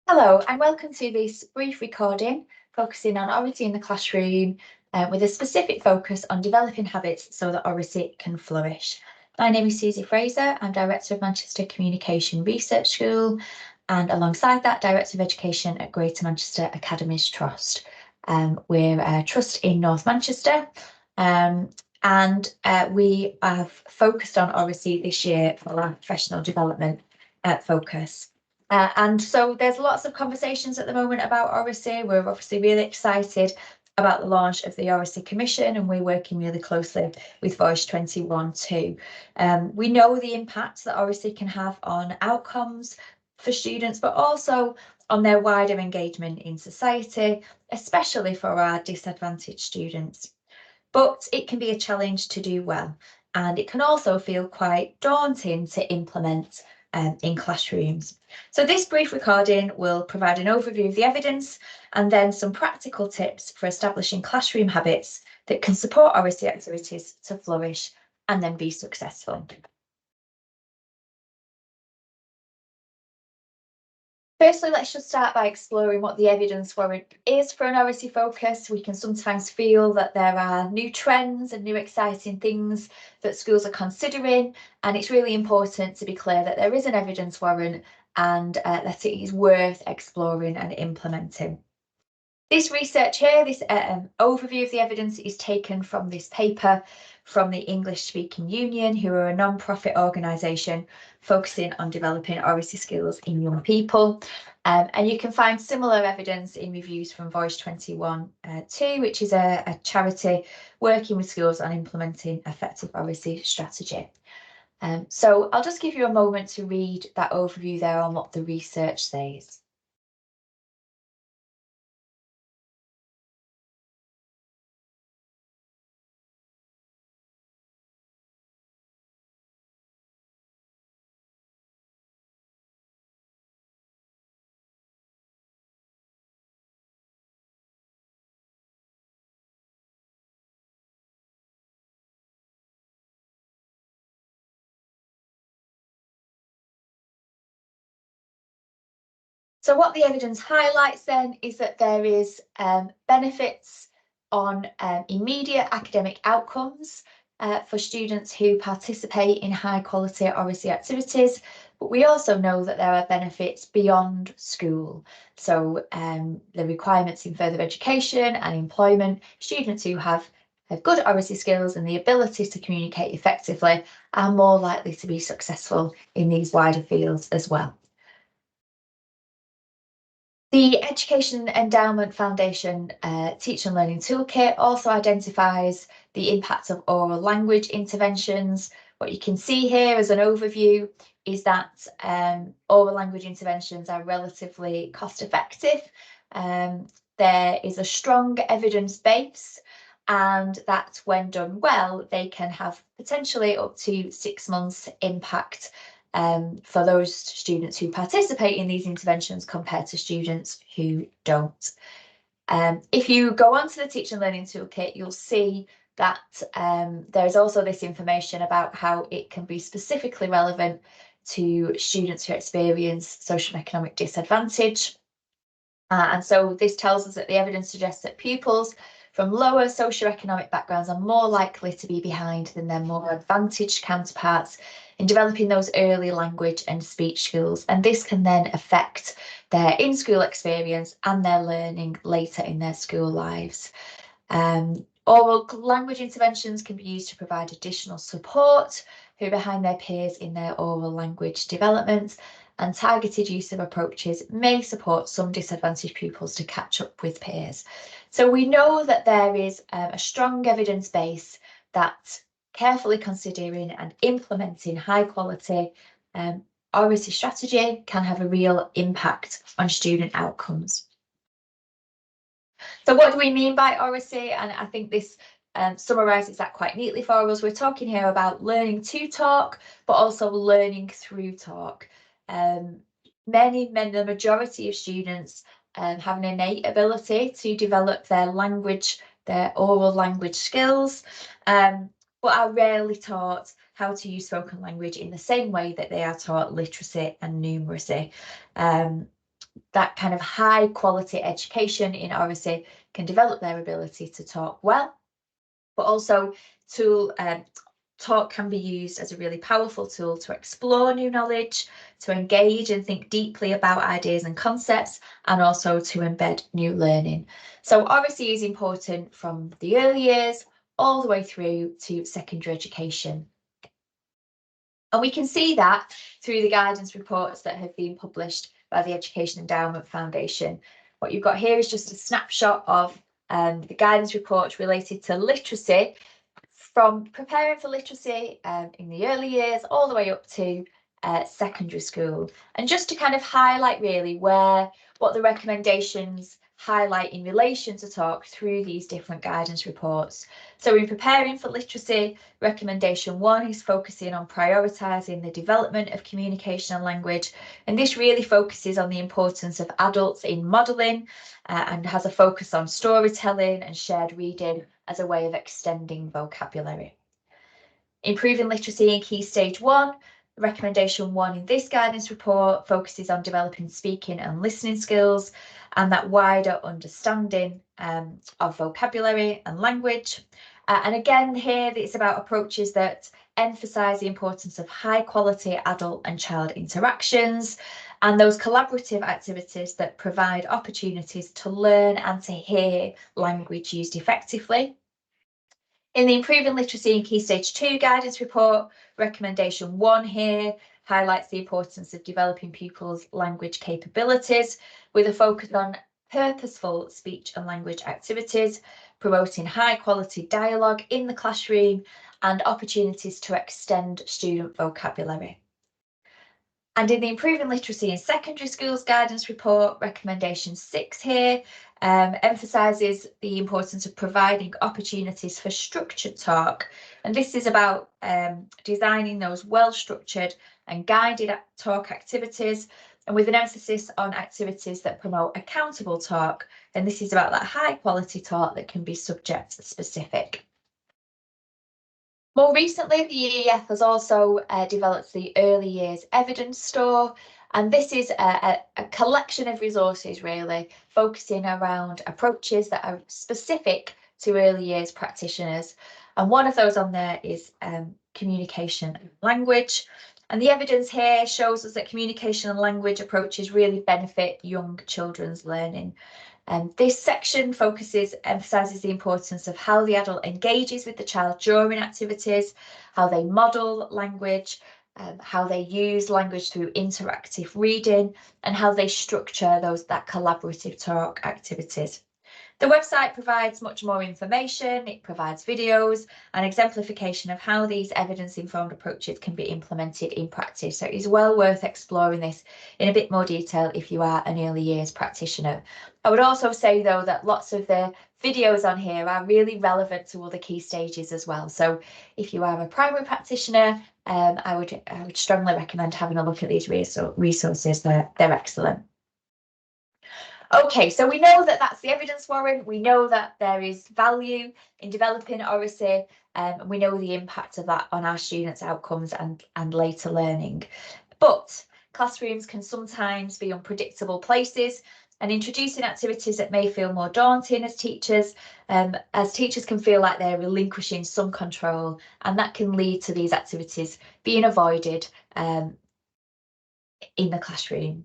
Hello and welcome to this brief recording focusing on Oracy in the classroom with a specific focus on developing habits so that Oracy can flourish. My name is Susie Fraser, I'm Director of Manchester Communication Research School and alongside that Director of Education at Greater Manchester Academies Trust. We're a trust in North Manchester and we have focused on Oracy this year for our professional development focus. And so there's lots of conversations at the moment about Oracy. We're obviously really excited about the launch of the Oracy Commission, and we're working really closely with Voice 21 too. We know the impact that Oracy can have on outcomes for students, but also on their wider engagement in society, especially for our disadvantaged students. But it can be a challenge to do well, and it can also feel quite daunting to implement in classrooms. So this brief recording will provide an overview of the evidence and then some practical tips for establishing classroom habits that can support Oracy activities to flourish and then be successful. Firstly, let's just start by exploring what the evidence warrant is for an Oracy focus. We can sometimes feel that there are new trends and new exciting things that schools are considering, and it's really important to be clear that there is an evidence warrant and that it is worth exploring and implementing. This research here, this overview of the evidence is taken from this paper from the English Speaking Union, who are a non-profit organisation focusing on developing Oracy skills in young people. And you can find similar evidence in reviews from Voice 21 too, which is a charity working with schools on implementing effective Oracy strategy. So I'll just give you a moment to read that overview there on what the research says. So what the evidence highlights then is that there is benefits on immediate academic outcomes for students who participate in high quality Oracy activities, but we also know that there are benefits beyond school. So the requirements in further education and employment, students who have good Oracy skills and the ability to communicate effectively are more likely to be successful in these wider fields as well. The Education Endowment Foundation Teach and Learning Toolkit also identifies the impact of oral language interventions. What you can see here as an overview is that oral language interventions are relatively cost effective. There is a strong evidence base, and that when done well, they can have potentially up to 6 months impact for those students who participate in these interventions compared to students who don't. If you go onto the Teach and Learning Toolkit, you'll see that there's also this information about how it can be specifically relevant to students who experience social and economic disadvantage. And so this tells us that the evidence suggests that pupils from lower socioeconomic backgrounds are more likely to be behind than their more advantaged counterparts in developing those early language and speech skills. And this can then affect their in-school experience and their learning later in their school lives. Oral language interventions can be used to provide additional support who are behind their peers in their oral language development, and targeted use of approaches may support some disadvantaged pupils to catch up with peers. So we know that there is a strong evidence base that carefully considering and implementing high quality Oracy strategy can have a real impact on student outcomes. So what do we mean by Oracy? And I think this summarises that quite neatly for us. We're talking here about learning to talk, but also learning through talk. The majority of students have an innate ability to develop their language, their oral language skills, but are rarely taught how to use spoken language in the same way that they are taught literacy and numeracy. that kind of high quality education in Oracy can develop their ability to talk well, but also talk can be used as a really powerful tool to explore new knowledge, to engage and think deeply about ideas and concepts, and also to embed new learning. So Oracy is important from the early years all the way through to secondary education. And we can see that through the guidance reports that have been published by the Education Endowment Foundation. What you've got here is just a snapshot of the guidance reports related to literacy, from preparing for literacy in the early years all the way up to secondary school. And just to kind of highlight really what the recommendations highlight in relation to talk through these different guidance reports. So in preparing for literacy, recommendation 1 is focusing on prioritising the development of communication and language, and this really focuses on the importance of adults in modelling and has a focus on storytelling and shared reading as a way of extending vocabulary. Improving literacy in Key Stage 1, recommendation 1 in this guidance report focuses on developing speaking and listening skills and that wider understanding of vocabulary and language. And again, here it's about approaches that emphasise the importance of high quality adult and child interactions and those collaborative activities that provide opportunities to learn and to hear language used effectively. In the Improving Literacy in Key Stage 2 guidance report, recommendation 1 here highlights the importance of developing pupils' language capabilities with a focus on purposeful speech and language activities, promoting high quality dialogue in the classroom and opportunities to extend student vocabulary. And in the Improving Literacy in Secondary Schools guidance report, recommendation 6 here emphasises the importance of providing opportunities for structured talk. And this is about designing those well-structured and guided talk activities, and with an emphasis on activities that promote accountable talk. And this is about that high quality talk that can be subject specific. More recently, the EEF has also developed the Early Years Evidence Store, and this is a collection of resources really focusing around approaches that are specific to early years practitioners. And one of those on there is communication and language. And the evidence here shows us that communication and language approaches really benefit young children's learning. And this section emphasises the importance of how the adult engages with the child during activities, how they model language, how they use language through interactive reading, and how they structure that collaborative talk activities. The website provides much more information, it provides videos and exemplification of how these evidence-informed approaches can be implemented in practice. So it is well worth exploring this in a bit more detail if you are an early years practitioner. I would also say though that lots of the videos on here are really relevant to other key stages as well. So if you are a primary practitioner, I would strongly recommend having a look at these resources. They're excellent. Okay, so we know that that's the evidence warrant. We know that there is value in developing Oracy, and we know the impact of that on our students' outcomes and later learning. But classrooms can sometimes be unpredictable places, and introducing activities that may feel more daunting as teachers can feel like they're relinquishing some control, and that can lead to these activities being avoided in the classroom.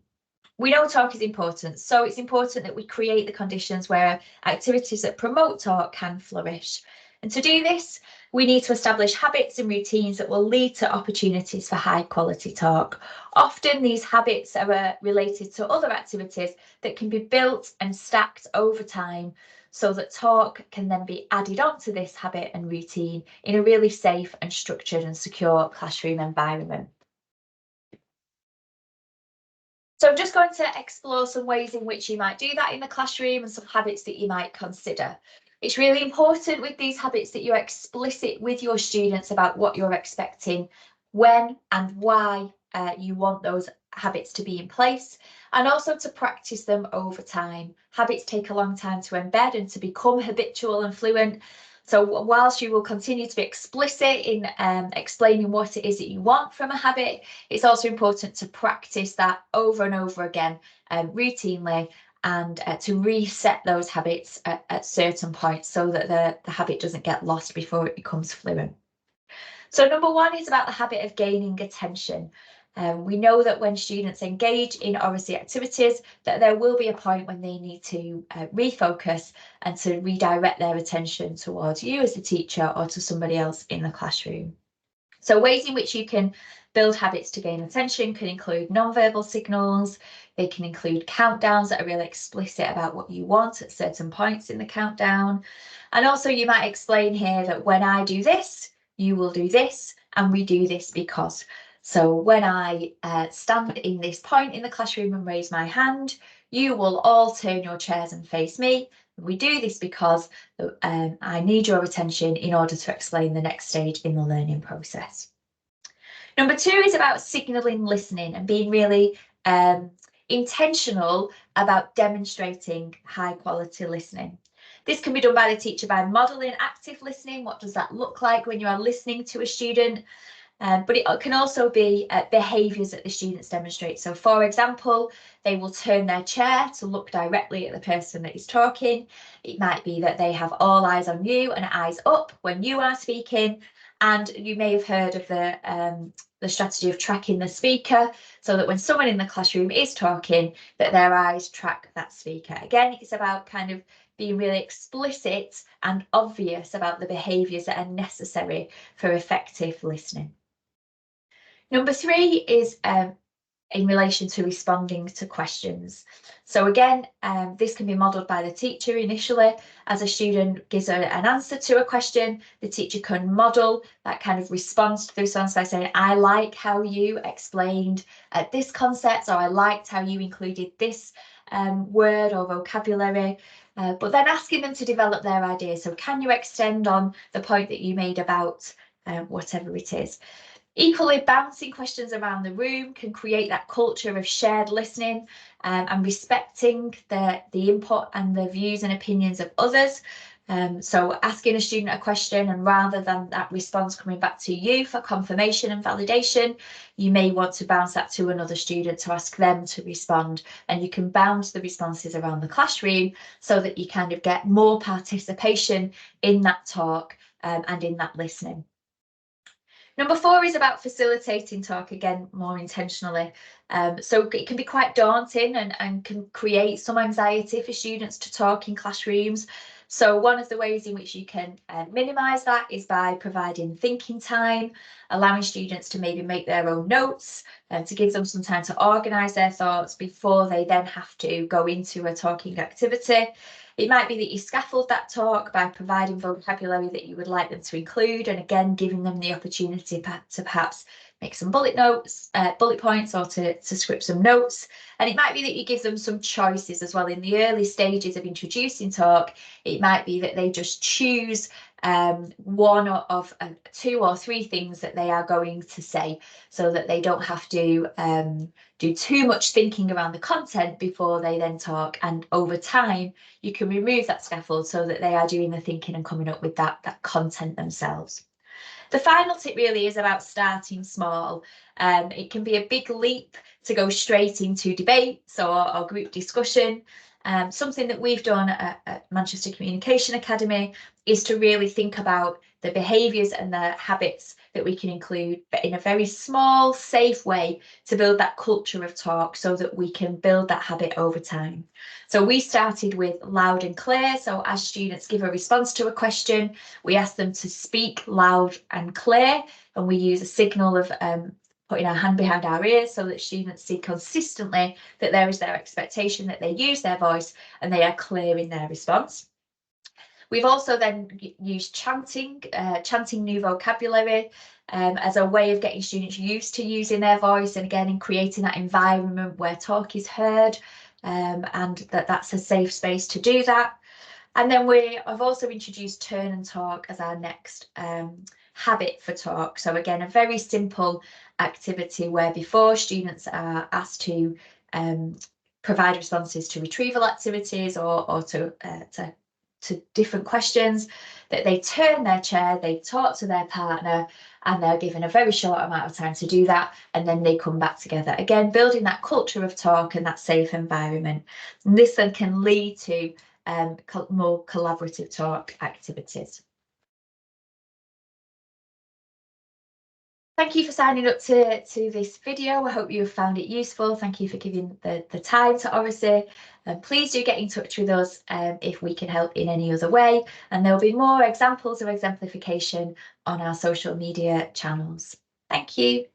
We know talk is important, so it's important that we create the conditions where activities that promote talk can flourish. And to do this, we need to establish habits and routines that will lead to opportunities for high quality talk. Often these habits are related to other activities that can be built and stacked over time so that talk can then be added onto this habit and routine in a really safe and structured and secure classroom environment. So I'm just going to explore some ways in which you might do that in the classroom and some habits that you might consider. It's really important with these habits that you're explicit with your students about what you're expecting, when and why you want those habits to be in place, and also to practice them over time. Habits take a long time to embed and to become habitual and fluent, So whilst you will continue to be explicit in explaining what it is that you want from a habit, it's also important to practice that over and over again routinely, and to reset those habits at certain points so that the habit doesn't get lost before it becomes fluent. So number one is about the habit of gaining attention. We know that when students engage in Oracy activities, that there will be a point when they need to refocus and to redirect their attention towards you as a teacher or to somebody else in the classroom. So ways in which you can build habits to gain attention can include non-verbal signals. They can include countdowns that are really explicit about what you want at certain points in the countdown. And also you might explain here that when I do this, you will do this, and we do this because. So when I stand in this point in the classroom and raise my hand, you will all turn your chairs and face me. We do this because I need your attention in order to explain the next stage in the learning process. Number two is about signalling listening and being really intentional about demonstrating high quality listening. This can be done by the teacher by modelling active listening. What does that look like when you are listening to a student? But it can also be behaviours that the students demonstrate. So for example, they will turn their chair to look directly at the person that is talking. It might be that they have all eyes on you and eyes up when you are speaking. And you may have heard of the strategy of tracking the speaker, so that when someone in the classroom is talking, that their eyes track that speaker. Again, it's about kind of being really explicit and obvious about the behaviours that are necessary for effective listening. Number three is in relation to responding to questions. So again, this can be modelled by the teacher initially. As a student gives an answer to a question, the teacher can model that kind of response to the response by saying, I like how you explained this concept, or I liked how you included this word or vocabulary. But then asking them to develop their ideas. So can you extend on the point that you made about whatever it is? Equally, bouncing questions around the room can create that culture of shared listening and respecting the input and the views and opinions of others. So asking a student a question, and rather than that response coming back to you for confirmation and validation, you may want to bounce that to another student to ask them to respond. And you can bounce the responses around the classroom so that you kind of get more participation in that talk and in that listening. Number four is about facilitating talk, again, more intentionally. So it can be quite daunting and can create some anxiety for students to talk in classrooms. So one of the ways in which you can minimise that is by providing thinking time, allowing students to maybe make their own notes, and to give them some time to organise their thoughts before they then have to go into a talking activity. It might be that you scaffold that talk by providing vocabulary that you would like them to include, and again, giving them the opportunity to perhaps make some bullet points, or to script some notes. And it might be that you give them some choices as well. In the early stages of introducing talk, it might be that they just choose one of two or three things that they are going to say, so that they don't have to do too much thinking around the content before they then talk. And over time, you can remove that scaffold so that they are doing the thinking and coming up with that content themselves. The final tip really is about starting small. It can be a big leap to go straight into debates or group discussion. Something that we've done at Manchester Communication Academy is to really think about the behaviours and the habits that we can include, but in a very small, safe way, to build that culture of talk so that we can build that habit over time. So we started with loud and clear. So as students give a response to a question, we ask them to speak loud and clear, and we use a signal of putting our hand behind our ears so that students see consistently that there is their expectation that they use their voice and they are clear in their response. We've also then used chanting new vocabulary as a way of getting students used to using their voice, and again in creating that environment where talk is heard, and that's a safe space to do that. And then I've also introduced turn and talk as our next habit for talk. So again, a very simple activity where before students are asked to provide responses to retrieval activities or to to different questions, that they turn their chair, they talk to their partner, and they're given a very short amount of time to do that, and then they come back together. Again, building that culture of talk and that safe environment. And this then can lead to more collaborative talk activities. Thank you for signing up to this video. I hope you have found it useful. Thank you for giving the time to Oracy. Please do get in touch with us if we can help in any other way. And there will be more examples of exemplification on our social media channels. Thank you.